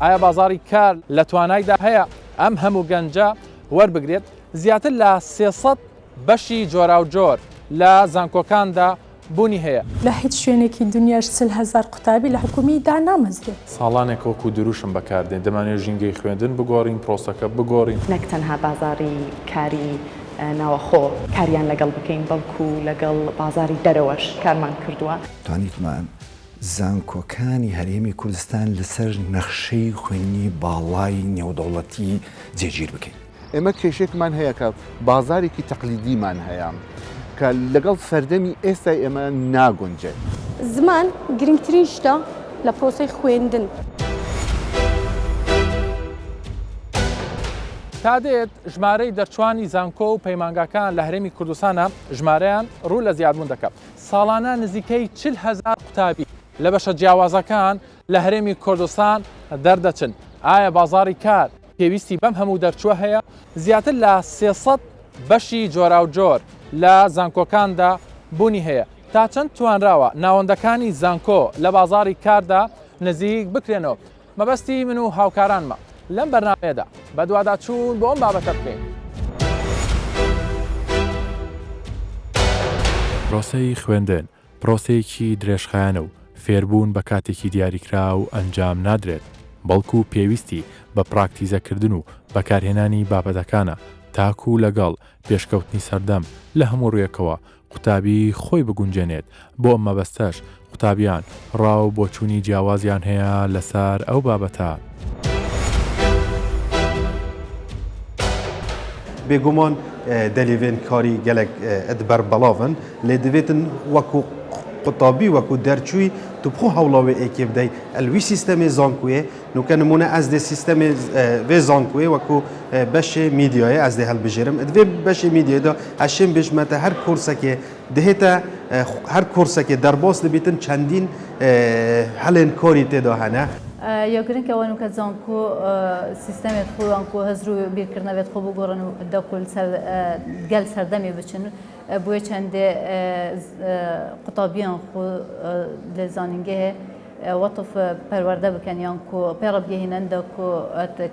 ئایا بازاری کار لە توانایدا هەیە ئەم هەموو گەنجە وەربگرێت؟ زیاتر لە 300 بەشی جۆراوجۆر لە زانکۆکاندا بوونی هەیە. لە هیچ شوێنێکی دنیاش 40,000 قوتابی لە حکومیدا نامەزرێت. ساڵانێک وەکو دروشم بەکاردێن دەمانێت ژینگەی خوێندن بگۆڕین، پرۆسەکە بگۆڕین. نەک تەنها بازاری کاری ناوەخۆ کاریان لەگەڵ بکەین بەڵکو لەگەڵ بازاری دەرەوەش کارمان کردووە. توانیتمان زانکۆکانی هەرێمی کوردستان لەسەر نەخشەی خوێنی باڵای نێودەوڵەتی جێگیر بکەین. ئێمە کێشێکمان هەیە کە بازارێکی تەقلیدیمان هەیە کە لەگەڵ سەردەمی ئێستا ئێمە ناگونجێت. زمان گرنگترین شتە لە پرۆسەی خوێندن. تا دێت ژمارەی دەرچوانی زانکۆ و پەیمانگاکان لە هەرێمی کوردستانە ژمارەیان ڕوو لە زیادبوون دەکات. ساڵانە نزیکەی 40,000 قوتابی لە بەشە جیاوازەکان لە هەرێمی کوردستان دەردەچن. ئایا بازاری کار پێویستی بەم هەموو دەرچووە هەیە؟ زیاتر لە 300 بەشی جۆراوجۆر لە زانکۆکاندا بوونی هەیە. تا چەند توانراوە ناوەندەکانی زانکۆ لە بازاری کاردا نزیک بکرێنەوە؟ مەبەستی من و هاوکارانمە لەم بەرنامەیەدا بە دوواداچوون بۆ ئەم بابەتە بکەین. پرۆسەی خوێندن پرۆسەیەکی درێژخایەنە و فێربوون بە کاتێکی دیاریکرا و ئەنجام نادرێت، بەڵکو پێویستی بە پراکتیزەکردن و بەکارهێنانی بابەتەکانە تاکو لەگەڵ پێشکەوتنی سەردەم لە هەموو ڕوویەکەوە قوتابی خۆی بگونجێنێت. بۆ ئەم مەبەستەش قوتابیان ڕاو بۆ چوونی جیاوازیان هەیە لەسەر ئەو بابەتە. بێگومان دەلیێن کاری gelek edber belavin lê divêtin wekû qutabî wekû derçûyî tu xwe hewlawê êkê bidey el wî sîstemê zankûyê nûke nimûne ez dê sîstemê vê zankûyê wekû beşê mîdyayê ez dê helbijêrim divê beşê mîdyayê da eşên bêjme te her kursekê dihête her kursekê derbas dibîtin çendîn helên karî têda hene. یاگرن که وانو که زانکو سیستمت خو وانکو هزرو بیرکردنویت خو بگورن و داخل گل سردمی بچن بوی چند قطابیان خو لزانینگه وطف پرورده بکن یانکو پیراب گهینن داکو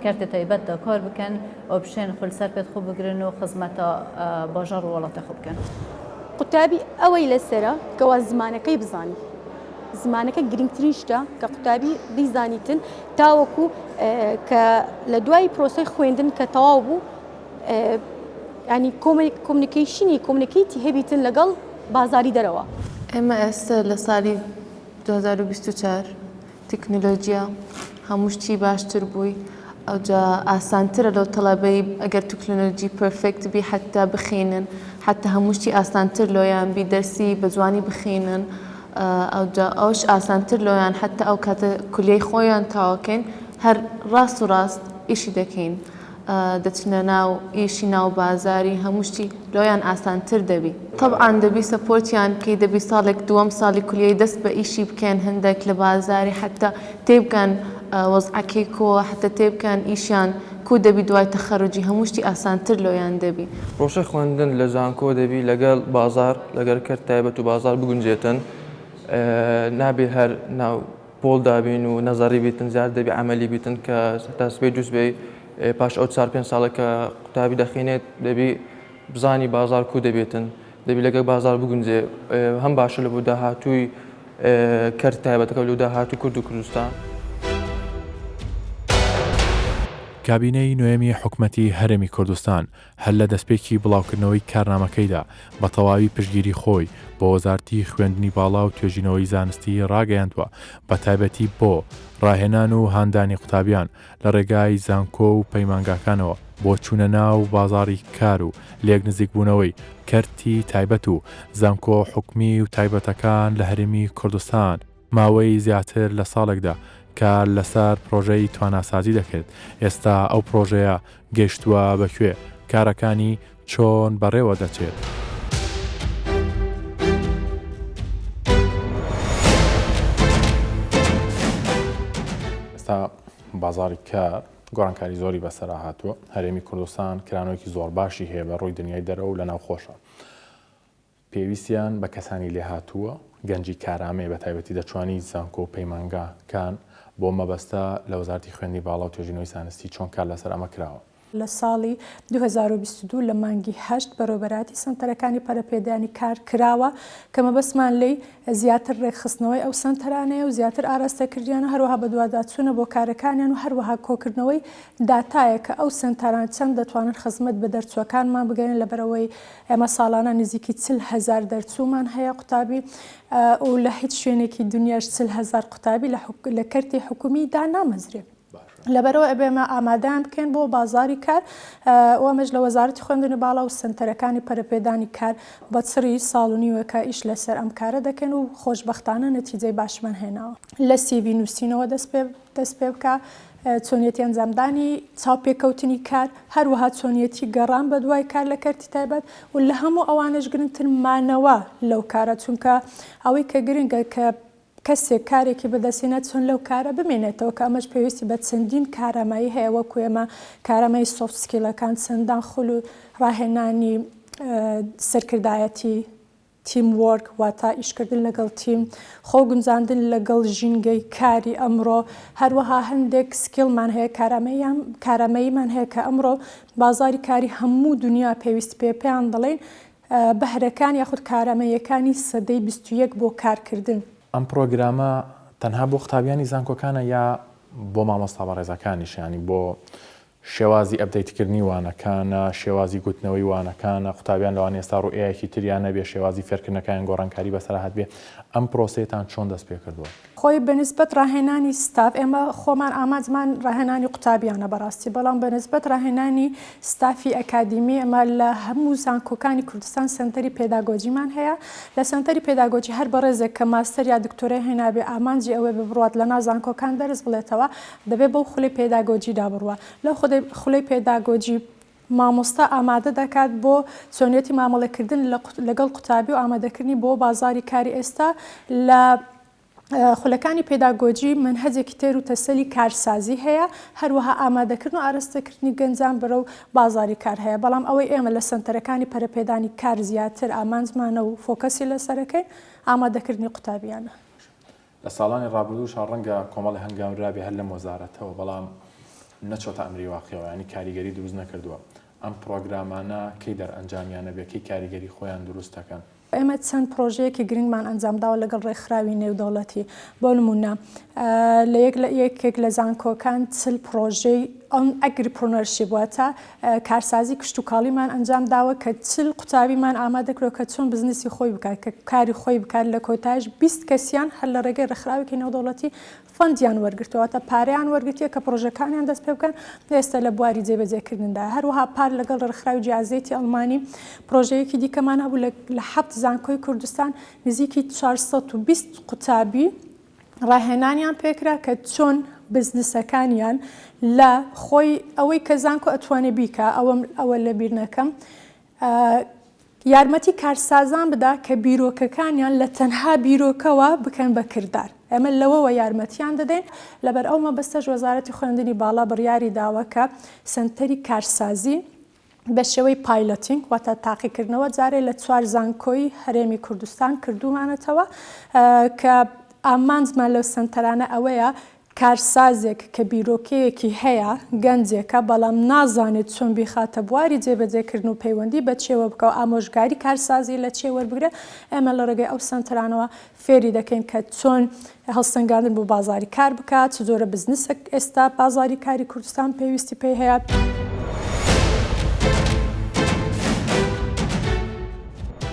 کرت تایبت دا کار بکن و بشین خل سرپت خو بگرن و خدمت باجار ولات خو بکن. قوتابی ئەوەی لەسرە کەوا زمانەکەی بزانی. زمانەکە گرنگترین شتە کە قوتابی بیزانیتن تاوەکو کە لە دوای پرۆسەی خوێندن کە تەواو بوو ینی کۆمونیکیتی هەبیتن لەگەڵ بازاری دەرەوە. ئێمە ئێستا لە ساڵی 2024 تکنۆلۆژیا هەموو شتی باشتر بووی ئەوجا ئاسانترە لەو تەڵەبەی ئەگەر تکنۆلۆژی پرفێکت بی حتا بخێنن حتا هەموو شتی ئاسانتر لۆیان بی دەرسی بە جوانی بخێنن ئەوجا ئەوش ئاسانتر لۆیان حتا ئەو کاتە کولیەی خۆیان تاواکەین هەر ڕاست و ڕاست ئیشی دەکەین دەچنە ناو ئیشی ناو بازاری هەموو شتی لۆیان ئاسانتر دەبی. طبعاً دەبی سەپۆرتیان بکەی دەبی ساڵێک دووەم ساڵی کولیەی دەست بە ئیشی بکەن هەندێک لە بازاری حتا تێبکەن وەزعەکەی کۆ حتا تێبکەن ئیشیان کو دەبی دوای تەخەرروجی هەموو شتی ئاسانتر لۆیان دەبی. ڕۆژە خوێندن لە زانکۆ دەبی لەگەڵ بازار لەگەر کرد تایبەت و بازار بگونجێتن نابێ هەر ناو پۆڵ دابین و نەزەری بیتن زیاد دەبی عملی بیتن کە دەستبێ جوزبێ پاش ئەو 4-5 ساڵێکە قوتابی دەخینێت دەبی بزانی بازار کو دەبێتن دەبی لەگەڵ بازار بگونجێ هەم باشە لە بۆ داهاتووی کرد تایبەتەکە لە داهاتوو کورد و کوردستان. کابینەی نوێمی حکومەتی هەرێمی کوردستان هەر لە دەستپێکی بڵاوکردنەوەی کارنامەکەیدا بە تەواوی پشتگیری خۆی بۆ وەزارەتی خوێندنی باڵا و توێژینەوەی زانستی ڕاگەیاندووە بە تایبەتی بۆ ڕاهێنان و هاندانی قوتابیان لە ڕێگای زانکۆ و پەیمانگاکانەوە بۆ چوونە ناو بازاری کار و لێک نزیکبوونەوەی کەرتی تایبەت و زانکۆ حکومی و تایبەتەکان لە هەرێمی کوردستان ماوەی زیاتر لە ساڵێکدا کار لەسەر پرۆژەی تواناسازی دەکرد. ئێستا ئەو پرۆژەیە گەیشتووە بەکوێ کارەکانی چۆن بەڕێوە دەچێت. ئێستا بازاری کار گۆڕانکاری زۆری بەسەرا هاتووە. هەرێمی کوردستان کرانەوەیکی زۆر باشی هەیە بە ڕووی دنیای دەرەوە و لە ناوخۆشە. پێویستیان بە کەسانی لێ هاتووە گەنجی کارامێ بە تایبەتی دەچوانی زانکۆ و پەیمانگاکان بۆ مەبەستە لە وەزارەتی خوێندنی باڵا و توێژینەوەی زانستی چۆن کار لەسەر ئەمە کراوە؟ لە ساڵی 2022 لە مانگی 8 بەڕێوەبەراتی سنتەرەکانی پەرەپێدانی کار کراوە کە مەبەستمان لێی زیاتر ڕێکخستنەوەی ئەو سنتەرانەیە و زیاتر ئاراستەکردیانە هەروەها بە دوواداچوونە بۆ کارەکانیان و هەروەها کۆکردنەوەی داتایە کە ئەو سنتەران چەند دەتوانن خزمەت بە دەرچووەکانمان بگەین لەبەرەوەی ئێمە ساڵانە نزیکی 40,000 دەرچوومان هەیە قوتابی و لە هیچ شوێنێکی دنیاش 40,000 قوتابی لە کەرتی حکومیدا نامەزرێت. لەبەرەوە ئەبێمە ئامادەیان بکەین بۆ بازاری کار ئەوەمەش لە وەزارەتی خوێندنی باڵا و سنتەرەکانی پەرەپێدانی کار بە چڕی ساڵ و نیوەکە ئیش لەسەر ئەم کارە دەکەن و خۆشبەختانە نەتیجەی باشمان هێناوە. لە CV نووسینەوە دەست پێ بکە، چۆنیەتی ئەنجامدانی چاوپێکەوتنی کار، هەروەها چۆنیەتی گەڕان بە دوای کار لە کەرتی تایبەت و لە هەموو ئەوانش گرنگتر مانەوە لەو کارە، چونکە ئەوەی کە گرنگە کە کەسێک کارێکی بەدەستێنێت چۆن لەو کارە بمێنێتەوە کە ئەمەش پێویستی بە چەندین کارەمایی هەیە وەکو ئێمە کارەمەی سۆفت سکیلەکان چەندان خول و ڕاهێنانی سەرکردایەتی تیم وەرک واتە ئیشکردن لەگەڵ تیم، خۆگونجاندن لەگەڵ ژینگەی کاری ئەمڕۆ، هەروەها هەندێک سکیلمان هەیە کارەمەیمان هەیە کە ئەمڕۆ بازاری کاری هەموو دنیا پێویست پێیان دەڵێن بەهرەکان یاخود کارەمەیەکانی سەدەی 21 بۆ کارکردن. ئەم پرۆگرامە تەنها بۆ قوتابیانی زانکۆکانە یا بۆ مامۆستا بەڕێزەکانیش ینی بۆ شێوازی ئەپدەیتکردنی وانەکانە، شێوازی گوتنەوەی وانەکانە، قوتابیان لەوان ئێستا ڕوئەیەکی تریان نەبێ شێوازی فێرکردنەکان گۆڕانکاری بەسەرهات بێ ئەم پرۆسەیەتان چۆن دەست پێ کردووە؟ خۆی بەنسبەت ڕاهێنانی ستاف ئێمە خۆمان ئامادەمان ڕاهێنانی قوتابیانە بەڕاستی، بەڵام بەنسبەت ڕاهێنانی ستافی ئەکادیمی ئەمە لە هەموو زانکۆکانی کوردستان سنتەری پێداگۆجیمان هەیە. لە سنتەری پێداگۆجی هەر بەڕێزێک کە ماستەر یا دکتۆرای هێنابێ ئامانجی ئەوێ ببڕات لە ناو زانکۆکان دەرس بڵێتەوە دەبێت بەو خولەی پێداگۆجیدا بڕوە. لەو خولەی پێداگۆجی مامۆستا ئامادە دەکات بۆ چۆنیەتی مامەڵەکردن لەگەڵ قوتابی و ئامادەکردنی بۆ بازاری کاری ئێستا. لە خولەکانی پێداگۆجی منهەجێکی تێر و تەسەلی کارسازی هەیە، هەروەها ئامادەکردن و ئاراستەکردنی گەنجان بەرەو بازاری کار هەیە، بەڵام ئەوەی ئێمە لە سنتەرەکانی پەرەپێدانی کار زیاتر ئامانجمانە و فۆکەسی لەسەرەکەی ئامادەکردنی قوتابیانە. لە ساڵانی ڕابردوو ڕەنگە کۆمەڵی هەنگاورابێ هەر لە وەزارەتەوە بەڵام نەچۆتە ئەمری واقعەوە ینی کاریگەری دروست نەکردووە. ئەم پرۆگرامانە کەی دەرئەنجامیانە بێ کەی کاریگەری خۆیان دروست دەکەن؟ ئێمە چەند پرۆژەیەکی گرنگمان ئەنجامداوە لەگەڵ ڕێکخراوی نێودەوڵەتی. بۆ نمونە لە یەکێک لە زانکۆکان 40 پرۆژەی ئەگریپرۆنەرشیپ واتە کارسازی کشتتوکاڵیمان ئەنجام داوە کە 40 قوتابیمان ئامادەکرێت کە چۆن بزنسی خۆی بکات کە کاری خۆی بکات. لە کۆتایش 20 کەسیان هەر لە ڕێگەی ڕێکخراوێکی نێودەوڵەتی فەندیان وەرگرتووەتە پارەیان وەرگرتیە کە پرۆژەکانیان دەست پێ بکەن ئێستا لە بواری جێبەجێکردندا. هەروەها پار لەگەڵ ڕێکخراوی جیازێتی ئەڵمانی پرۆژەیەکی دیکەمان هەبوو لە 7 زانکۆی کوردستان نزیکی 420 قوتابی ڕاهێنانیان پێکرا کە چۆن بزنسەکانیان لە خۆی ئەوەی کە زانکۆ ئەتوانێ بیکە ئەوە لە بیر نەکەم یارمەتی کارسازان بدا کە بیرۆکەکانیان لە تەنها بیرۆکەوە بکەن بە کردار. ئەمە لەوەوە یارمەتیان دەدەین. لەبەر ئەو مەبەستەش وەزارەتی خوێندنی باڵا بڕیاری داوە کە سنتەری کارسازی بە شێوەی پایلۆتینگ واتە تاقیکردنەوە جارێ لە 4 زانکۆی هەرێمی کوردستان کردومانەتەوە کە ئامانجمان لەو سنتەرانە ئەوەیە کارسازێک کە بیرۆکەیەکی هەیە گەنجێکە بەڵام نازانێت چۆن بیخاتە بواری جێبەجێکردن و پەیوەندی بە چێوە بکەوە ئامۆژگاری کارسازی لە چێوە بگرێت. ئێمە لە ڕێگەی ئەو سنتەرانەوە فێری دەکەین کە چۆن هەڵسەنگاندن بۆ بازاری کار بکات، چ جۆرە بزنسێک ئێستا بازاری کاری کوردستان پێویستی پێی هەیە.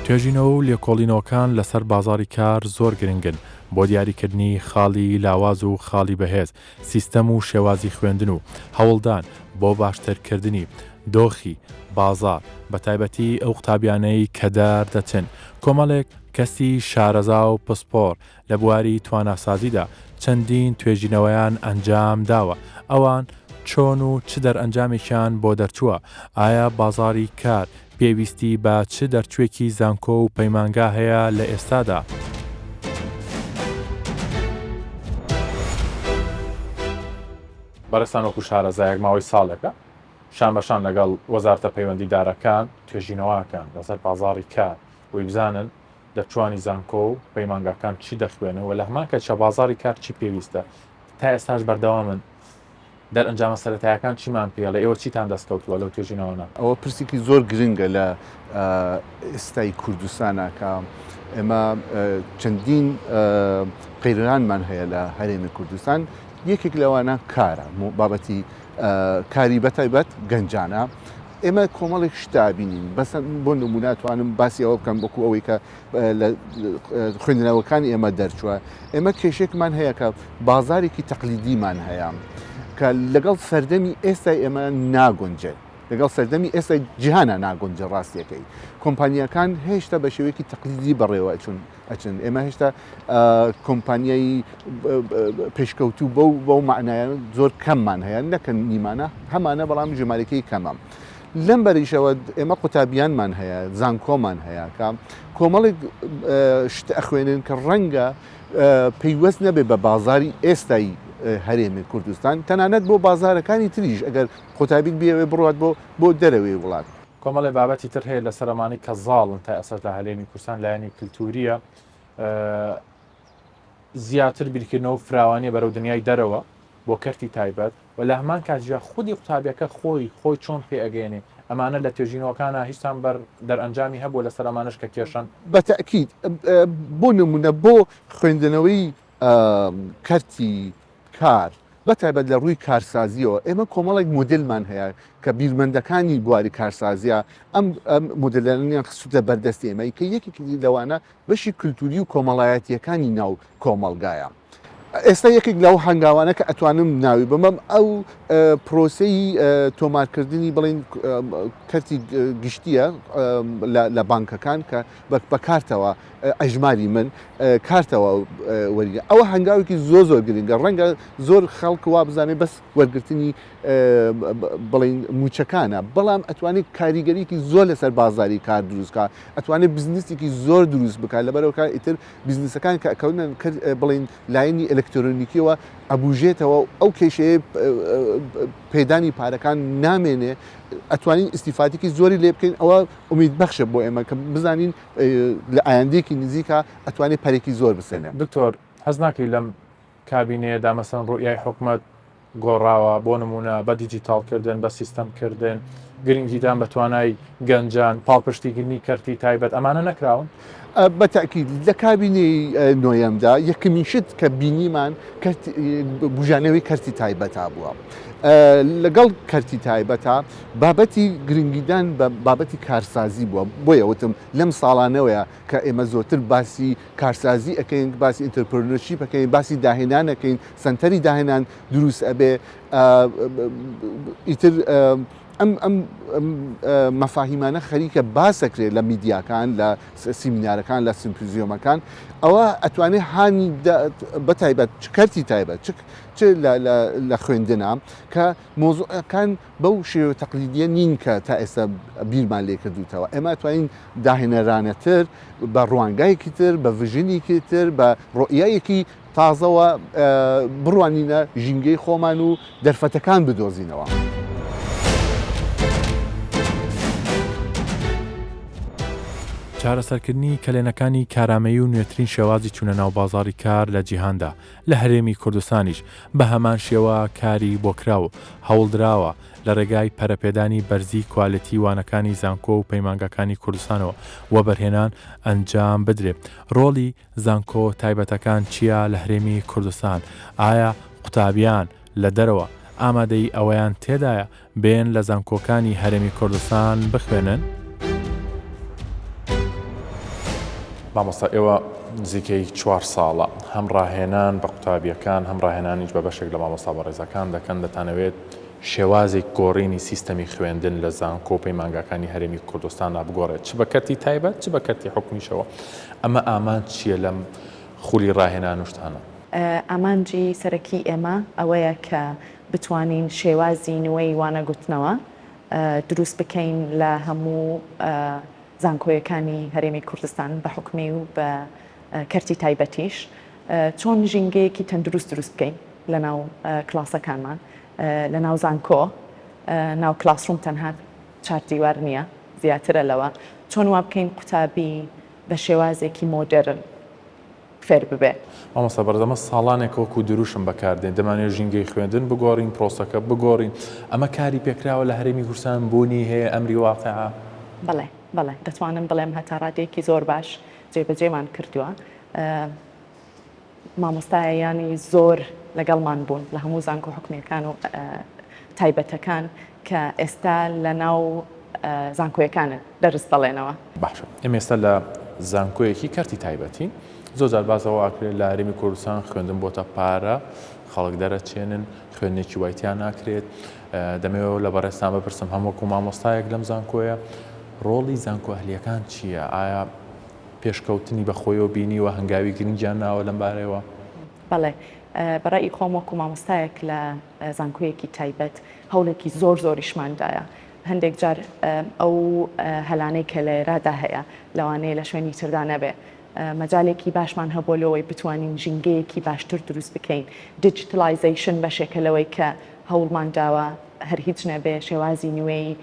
توێژینەوە و لێکۆڵینەوەکان لەسەر بازاری کار زۆر گرنگن بۆ دیاریکردنی خاڵی لاواز و خاڵی بەهێز، سیستەم و شێوازی خوێندن و هەوڵدان بۆ باشترکردنی دۆخی بازار بە تایبەتی ئەو قوتابیانەی کە دار دەچن. کۆمەڵێک کەسی شارەزا و پسپۆر لە بواری تواناسازیدا چەندین توێژینەوەیان ئەنجام داوە. ئەوان چۆن و چ دەرئەنجامێکیان بۆ دەرچووە؟ ئایا بازاری کار پێویستی بە چ دەرچوێکی زانکۆ و پەیمانگا هەیە لە ئێستادا؟ بەڕێستان وەکو شارەزایەک ماوەی ساڵێکە شان بەشان لەگەڵ وەزارەتە پەیوەندیدارەکان توێژینەوەکان لەسەر بازاری کار وی بزانن دەرچوانی زانکۆ و پەیمانگاکان چی دەخوێنەوە لە هەمان کەچە بازاری کار چی پێویستە تا ئێستاش بەردەوامن دەرئەنجامە سەرەتاییەکان چیمان پێڵێ ئێوە چیتان دەستکەوتووە لەو توێژینەوەنە؟ ئەوە پرسێکی زۆر گرنگە لە ئێستای کوردستانە کە ئێمە چەندین قەیرانمان هەیە لە هەرێمی کوردستان یەکێک لەوانە کارە بابەتی کاری بەتایبەت گەنجانە ئێمە کۆمەڵێک شتابینین بەسەر بۆ نموناتوانم باسی ئەوە بکەم بۆکو ئەوەی کە لە خوێندنەوەکانی ئێمە دەرچووە ئێمە کێشێکمان هەیە کە بازارێکی تەقلیدیمان هەیە کە لەگەڵ سەردەمی ئێستای ئێمە ناگۆنجێت لەگەڵ سەردەمی ئێستا جیهانە ناگۆنجە ڕاستیەکەی کۆمپانیەکان هێشتا بە شێوەیەکی تەقلیدی بەڕێوە ئەچن ئێمە هێشتا کۆمپانیایی پێشکەوتوو بەو معنایە زۆر کەممان هەیە نەکەن نیمانە هەمانە بەڵام ژمارەکەی کەمە لەم بەریشەوە ئێمە قوتابیانمان هەیە زانکۆمان هەیە کە کۆمەڵێک شت ئەخوێنن کە ڕەنگە پەیوەست نەبێ بە بازاری ئێستایی هەرێمی کوردستان تەنانەت بۆ بازارەکانی تریش ئەگەر قوتابیت بێوێ بڕات بۆ دەرەوەی وڵات کۆمەڵی بابەتی تر هەیە لە سەرمانی کە زاڵن تا ئەسەر لە هەرێمی کوردستان لایەنی کللتوریە زیاتر بیرکردنەوە فراوانیە بەرەو دنیای دەرەوە بۆ کەرتی تایبەت و لە هەمان کاتژە خودی قوتابیەکە خۆی چۆن پێ ئەگەێنێ ئەمانە لە توێژینەوەکانە هیچتان بەر دەرئەنجامی هەبوو لە سەرمانش کە کێشن بەتەکید بۆ نمونە بۆ خوێندنەوەی کەرتی کار بەتایبەت لە ڕووی کارسازیەوە ئێمە کۆمەڵێک مدلمان هەیە کە بیرمەندەکانی بواری کارسازیە ئەم مدلەنیان خسوودە بەردەستی ئێمەی کە یەکێکی لەوانە بەشی کللتوری و کۆمەڵایەتیەکانی ناو کۆمەڵگایە ئێستا یەکێک لەو هەنگاوانە کە ئەتوانم ناوی بمەم ئەو پرۆسەی تۆمارکردنی بڵین کەرتی گشتیە لە بانکەکان کە بەکارتەوە ئەژماری من کارتەوە وەرگە ئەوە هەنگاوێکی زۆر گرنگە ڕەنگە زۆر خەڵک وا بزانێت بەس وەرگرتنی بڵین موچەکانە بەڵام ئەتوانێت کاریگەریکی زۆر لەسەر بازاری کار دروستکە ئەتوانێت بزنسێکی زۆر دروست بکات لەبەرەوە ئیتر بزنسەکان کە ئەکەونە بڵین لایەنی ئەلکترۆنیکیەوە ئەبوژێتەوە ئەو کێشەیە پێدانی پارەکان نامێنێ ئەتوانین ئیسیفاتێکی زۆری لێ بکەین ئەوە ئومیدبەخشە بۆ ئێمە کە بزانین لە ئایندێکی نزیکە ئەتوانێت پارێکی زۆر بسێنێ دکتۆر هەز ناکەی لەم کابینەیەدا مەسەن ڕوئیای حکومەت گۆڕاوە بۆ نمونە بە دیجیتالکردن بە سیستەمکردن گرنگیدان بە توانای گەنجان پاڵپشتیگرنی کەرتی تایبەت ئەمانە نەکراون بەتاکید لە کابینەی نۆیەمدا یەکەمین شت کە بینیمان بژانەوەی کەرتی تایبەتا بووە لەگەڵ کەرتی تایبەتە بابەتی گرنگیدان بە بابەتی کارسازی بووە بۆیە وتم لەم ساڵانەوەیە کە ئێمە زۆرتر باسی کارسازی ئەەکەین باسی ئینترپرنۆرشیپ ئەەکەین باسی داهێنان ئەەکەین سنتەری داهێنان دروست ئەبێ ئیتر ئەم مەفاهیمانە خەریکە باسەکرێت لە میدیاکان لە سیمینارەکان لە سیمپۆزیۆمەکان ئەوە ئەتوانێت هانی بەتایبەت کەرتی تایبەت چ لە خوێندنە کە مۆزوعەکان بەو شێوە تەقلیدیە نین کە تا ئێستا بیرمان لێ کردوتەوە ئێمە ئەتوانین داهێنەرانەتر بە ڕوانگایەکی تر بە ڤژنێکی تر بە ڕۆیایەکی تازەوە بڕوانینە ژینگەی خۆمان و دەرفەتەکان بدۆزینەوە. چارەسەرکردنی کەلێنەکانی کارامەیی و نوێترین شێوازی چوونە ناو بازاری کار لە جیهاندا لە هەرێمی کوردستانیش بە هەمان شێوە کاری بۆ کراوە هەوڵدراوە لە ڕێگای پەرەپێدانی بەرزی کوالەتی وانەکانی زانکۆ و پەیمانگەکانی کوردستانەوە و بەرهێنان ئەنجام بدرێت. ڕۆڵی زانکۆ تایبەتەکان چییە لە هەرێمی کوردستان؟ ئایا قوتابیان لە دەرەوە ئامادەی ئەوەیان تێدایە بێن لە زانکۆکانی هەرێمی کوردستان بخوێنن؟ مامۆستا ئێوە نزیکەی 4 ساڵە هەمڕاهێنان بە قوتابیەکان هەمڕاهێنانیش بە بەشێک لە مامۆستا بەڕێزەکان دەکەن دەتانەوێت شێوازێک گۆڕینی سیستەمی خوێندن لە زانکۆ پەیمانگەکانی هەرێمی کوردستاندا بگۆڕێت چ بە کەرتی تایبەت چ بە کەرتی حکومیشەوە ئەمە ئامان چییە لەم خولی ڕاهێنان وشتانە؟ ئامانجی سەرەکی ئێمە ئەوەیە کە بتوانین شێوازی نوێی وانەگوتنەوە دروست بکەین لە هەموو زانکۆیەکانی هەرێمی کوردستان بە حکمی و بە کەرتی تایبەتیش چۆن ژینگەیەکی تەندروست دروست بکەین لە ناو کلاسەکانمان لە ناو زانکۆ ناو کلاسڕوم تەنها 4 دیوار نییە زیاترە لەوە چۆن وا بکەین قوتابی بە شێوازێکی مۆدرن فێر ببێ. مامۆستا بەردەمە ساڵانێک وەکو دروشم بەکاردێن دەمانێت ژینگەی خوێندن بگۆڕین پرۆسەکە بگۆڕین ئەمە کاری پێکراوە لە هەرێمی کوردستان بوونی هەیە ئەمری واقعە؟ بەڵێ دەتوانم بڵێم هەتا ڕادێکی زۆر باش جێبەجێمان کردووە. مامۆستایانی زۆر لەگەڵمان بوون لە هەموو زانکۆ حکومەکان و تایبەتەکان کە ئێستا لە ناو زانکۆیەکانن دەرس بەڵێنەوە. باشە ئێمە ئێستا لە زانکۆیەکی کارتی تایبەتی زۆرجار بازەوە ئاکرێت لە هەرێمی کوردستان خوێندن بۆتە پارە خەڵک دەرەچێنن خوێندنێکی وایتیان ناکرێت. دەمەوێت لە بەڕێستان بپرسم هەمووەکو مامۆستایەک لەم زانکۆیە ڕۆڵی زانکۆ ئەهلیەکان چییە؟ ئایا پێشکەوتنی بەخۆیەوە بینیوە هەنگاوی گرنگیان ناوە لەم بارەوە؟ بەڵێ بەڕای خۆم وەکو مامۆستایەک لە زانکۆیەکی تایبەت هەوڵێکی زۆریشماندایە. هەندێک جار ئەو هەلانەی کە لێرەدا هەیە لەوانەیە لە شوێنی تردا نەبێ مەجالێکی باشمان هەبوو لەوەی بتوانین ژینگەیەکی باشتر دروست بکەین. دیجیتەلایزیشن بەشێکە لەوەی کە هەوڵمان داوە هەر هیچ نەبێ شێوازی نوێی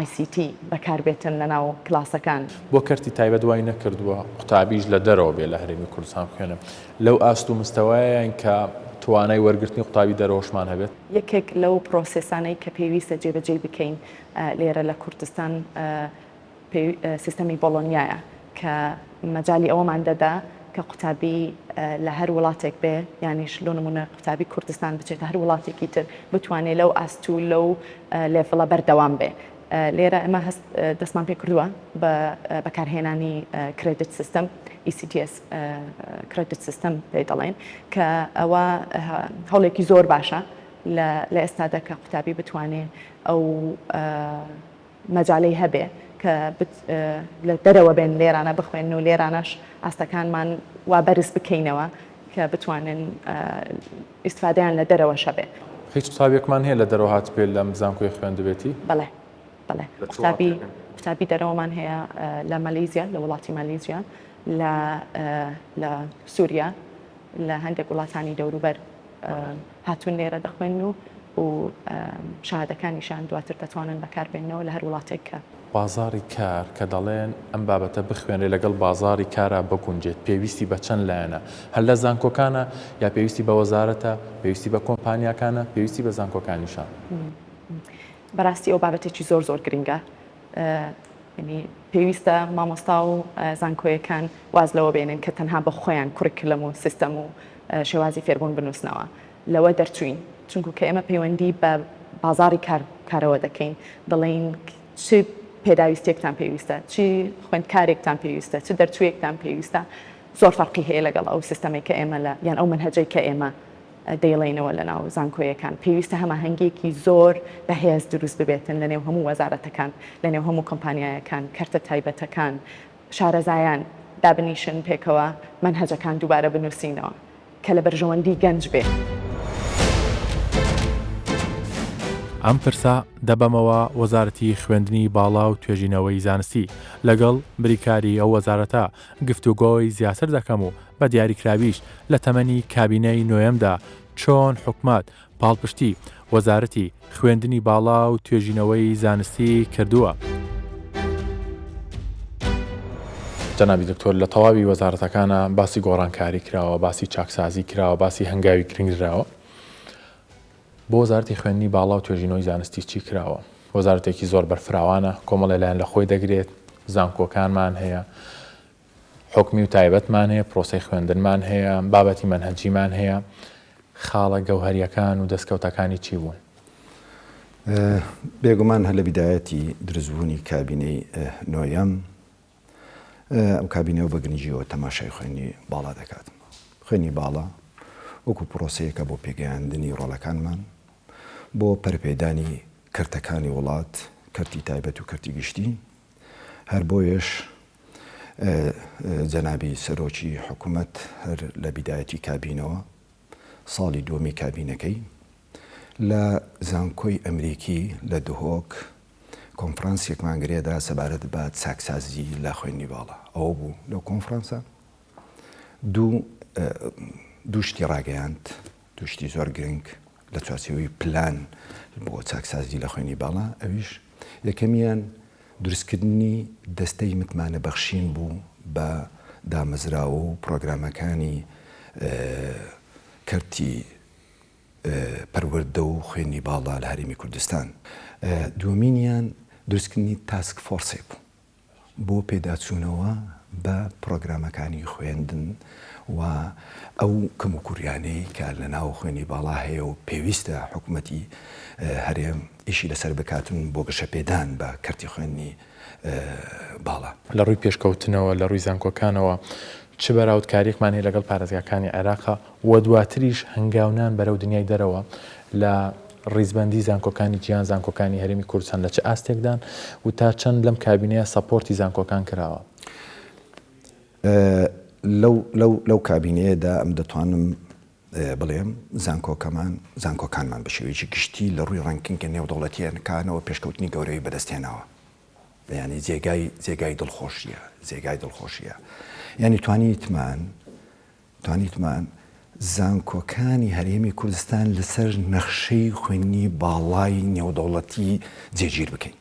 ICT بەکاربێتن لە ناو کلاسەکان. بۆ کەرتی تایبەت دوای نەکردووە قوتابیش لە دەرەوە بێ لە هەرێمی کوردستان بخوێنم لەو ئاست و مستەوایان کە توانای وەرگرتنی قوتابی دەرەوەشمان هەبێت. یەکێک لەو پرۆسێسانەی کە پێویستە جێبەجێ بکەین لێرە لە کوردستان سیستەمی بۆڵۆنیایە کە مەجای ئەوەمان دەدا کە قوتابی لە هەر وڵاتێک بێ یانیش لۆ نمونە قوتابی کوردستان بچێت هەر وڵاتێکی تر بتوانێت لەو ئاست و لەو لێڤڵە بەردەوام بێ. لێرە ئەمە دەستمان پێ کردووە بە بەکارهێنانی کردیت سیستەم ECTS کردیت سیستەم پێ دەڵێن کە ئەوە هەوڵێکی زۆر باشە لە ئێستادا کە قوتابی بتوانێت ئەو مەجاالەی هەبێ کە لە دەرەوە بێن لێرانە بخوێن و لێرانەش ئاستەکانمان وا بەرز بکەینەوە کە بتوانن ئیسفادەیان لە دەرەوە شەبێ. هیچ قوتابێکمان هەیە لە دەرەوە هات پێ لەم زانکۆی خوێندبێتی؟ بەڵێ قوتابی دەرەوەمان هەیە لە مەلەیزیا لە وڵاتی مەلەیزیا لە سووریا لە هەندێک وڵاتانی دەوروبەر هاتوون لێرە دەخوێن و شاهدەکانیشان دواتر دەتوانن بەکاربێنەوە لە هەر وڵاتێکە. بازاری کار کە دەڵێن ئەم بابەتە بخوێنێ لەگەڵ بازاری کارە بگونجێت پێویستی بە چەند لایەنە هەر لە زانکۆکانە یا پێویستی بە وەزارەتە پێویستی بە کۆمپانیاکانە پێویستی بە زانکۆکانیشان؟ بەڕاستی ئەو بابەتێکی زۆر گرنگە. پێویستە مامۆستا و زانکۆیەکان واز لەوە بێنن کە تەنها بە خۆیان کوڕکلم و سیستەم و شێوازی فێربوون بنووسنەوە لەوە دەرچوین چونکو کە ئێمە پەیوەندی بە بازاری کارەوە دەکەین دەڵێن چ پێداویستێکتان پێویستە چی خوێندکارێکتان پێویستە چ دەرچوویەکتان پێویستە زۆر فەرقی هەیە لەگەڵ ئەو سیستەمێک کە ئێمە یان ئەو منهەجەی کە ئێمە دەیڵێنەوە لە ناو زانکۆیەکان پێویستە هەماهەنگێکی زۆر بەهێز دروست ببێتن لە نێو هەموو وەزارەتەکان لە نێو هەموو کۆمپانیایەکان کەرتە تایبەتەکان شارەزایان دابنیشن پێکەوە منهەجەکان دووبارە بنووسینەوە کە لە بەرژەوەندی گەنج بێ. ئەم پرسا دەبەمەوە وەزارەتی خوێندنی باڵا و توێژینەوەی زانستی لەگەڵ بریکاری ئەو وەزارەتە گفتوگۆی زیاتر دەکەم و بە دیاریکراویش لە تەمەنی کابینەی نوێمدا چۆن حکومات پاڵپشتی وەزارەتی خوێندنی باڵا و توێژینەوەی زانستی کردووە. جەنابی دکتۆر لە تەواوی وەزارەتەکانە باسی گۆڕانکاری کراوە باسی چاکسازی کراوە باسی هەنگاوی گرنگراوە. بۆ وەزارەتی خوێندنی باڵا و توێژینەوەی زانستی چی کراوە؟ وەزارەتێکی زۆر بەرفراوانە کۆمەڵ لایەن لە خۆی دەگرێت زانکۆکانمان هەیە حکمی و تایبەتمان هەیە پرۆسەی خوێندنمان هەیە بابەتی منهەجیمان هەیە خاڵە گەوهەریەکان و دەستکەوتەکانی چی بوون؟ بێگومان هە لە بیدایەتی دروستبوونی کابینەی نۆیەم ئەم کابینەوە بە گرنگیەوە تەماشای خوێنی باڵا دەکات. خوێنی باڵا وەکو پرۆسەیەکە بۆ پێگەیاندنی ڕۆڵەکانمان بۆ پەرپێدانی کەرتەکانی وڵات کەرتی تایبەت و کەرتی گشتی هەر بۆیش جەنابی سەرۆکی حکوومەت هەر لە بیدایەتی کابینەوە ساڵی دووەمی کابینەکەی لە زانکۆی ئەمریکی لە دهۆک کۆنفرانسێکمان گرێدا سەبارەت بە چاکسازی لە خوێندنی باڵا ئەوە بوو لەو کۆنفرانسە دووشتی ڕاگەیاند دووشتی زۆر گرنگ لە چوارچێوەی پلان بۆ چاکسازی لە خوێنی باڵا ئەویش یەکەمیان دروستکردنی دەستەی متمانە بەخشین بوو بە دامەزراوە و پرۆگرامەکانی کەرتی پەروەردە و خوێنی باڵا لە هەرێمی کوردستان. دومینیان دروستکردنی تاسک فۆرسێ بوو بۆ پێداچوونەوە بە پرۆگرامەکانی خوێندن و ئەو کەم و کوریانەی کە لە ناو خوێنی باڵا هەیە و پێویستە حکوومەتی هەرێم ئیشی لەسەر بکاتن بۆ گەشەپێدان بە کەرتی خوێندنی باڵا. لە ڕووی پێشکەوتنەوە لە ڕووی زانکۆکانەوە چ بەراوردکاریەکمان هەیە لەگەڵ پارێزگاکانی عێراقا وە دواتریش هەنگاونان بەرەو دنیای دەرەوە لە ڕیزبەندی زانکۆکانی جیان زانکۆکانی هەرێمی کوردستان لە چه ئاستێکدان و تا چەند لەم کابینەیە سەپۆرتی زانکۆکان کراوە؟ لەو کابینەیەدا ئەم دەتوانم بڵێم زانکۆکانمان بە شێوەیەکی گشتی لە ڕووی ڕەنکینگە نێودەوڵەتیەکانەوە پێشکەوتنی گەورەی بەدەستێناوە. ینی جێگای دڵخۆشیە. ینی توانیتمان زانکۆکانی هەرێمی کوردستان لەسەر نەخشەی خوێنی باڵای نێودەوڵەتی جێگیر بکەین.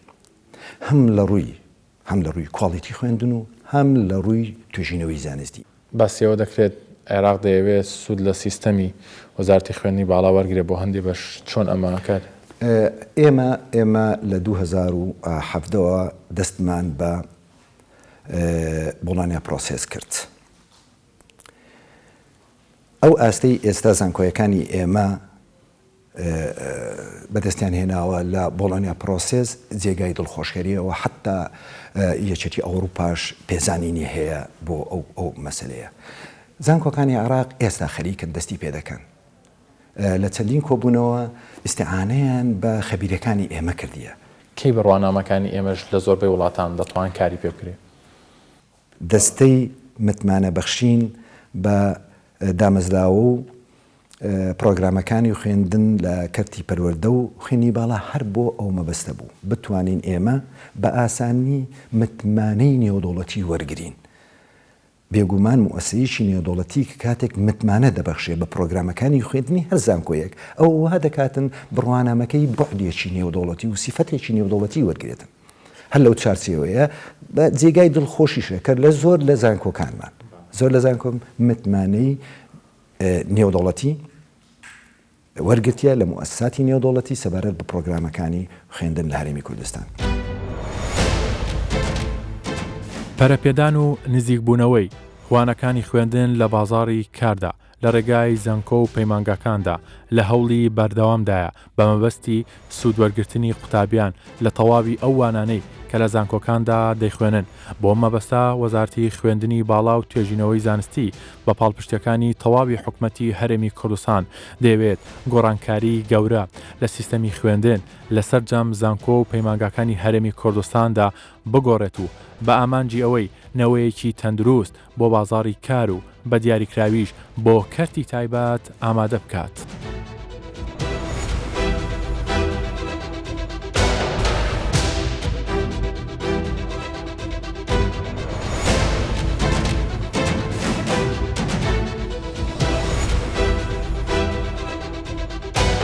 هەم لە ڕووی کواڵیتی خوێندن و هەم لە ڕووی توێژینەوەی زانستی. باسیەوە دەکرێت عێراق دەیەوێت سوود لە سیستەمی وەزارەتی خوێندنی باڵا وەرگرێت بۆ هەندێک بەش چۆن ئەمانەکات؟ ئێمە لە 2017ەوە دەستمان بە بۆڵانیا پرۆسس کرد. ئەو ئاستەی ئێستا زانکۆیەکانی ئێمە بەدەستیان هێناوە لە بۆڵانیا پرۆسس جێگای دڵخۆشکەریەوە حتا یەکێتی ئەوروپاش پێزانینی هەیە بۆ ئەو مەسلەیە. زانکۆکانی عێراق ئێستا خەریکن دەستی پێ دەکەن. لە چەندین کۆبوونەوە ئیسیعانەیان بە خەبیرەکانی ئێمە کردیە. کەی بڕوانامەکانی ئێمەش لە زۆربەی وڵاتان دەتوان کاری پێ بکرێت؟ دەستەی متمانە بەخشین بە دامەزراوە و پرۆگرامەکانی خوێندن لە کەرتی پەروەردە و خوێنی باڵا هەر بۆ ئەو مەبەستە بوو بتوانین ئێمە بە ئاسانی متمانەی نێودەوڵەتی وەرگرین. بێگومان موەسسەیەکی نێودەوڵەتی کە کاتێک متمانە دەبەخشێ بە پرۆگرامەکانی خوێندنی هەر زانکۆیەک ئەو وا دەکاتن بڕوانامەکەی بۆعدێکی نێودەوڵەتی و سیفەتێکی نێودەوڵەتی وەرگێتن. هەر لەو چارچێوەیە بە جێگای دڵخۆشیشە کە لە زۆر لە زانکۆکانمان زۆر لە زانکۆم متمانەی نێودەوڵەتی وەرگرتیە لە موەسساتی نێودەوڵەتی سەبارەت بە پرۆگرامەکانی خوێندن لە هەرێمی کوردستان. پەرەپێدان و نزیکبوونەوەی خوانەکانی خوێندن لە بازاڕی کاردا لە ڕێگای زانکۆ و پەیمانگاکاندا لە هەوڵی بەردەوامدایە بە مەبەستی سوودوەرگرتنی قوتابیان لە تەواوی ئەو وانانەی کە لە زانکۆکاندا دەیخوێنن. بۆ مەبەستا وەزارەتی خوێندنی باڵا و توێژینەوەی زانستی بە پاڵپشتەکانی تەواوی حکوومەتی هەرێمی کوردستان دەیەوێت گۆڕانکاری گەورە لە سیستەمی خوێندن لەسەر جەم زانکۆ و پەیمانگاکانی هەرێمی کوردستاندا بگۆڕێت و بە ئامانجی ئەوەی نەوەیەکی تەندروست بۆ بازاڕی کار و بە دیاریکراویش بۆ کەرتی تایبەت ئامادە بکات.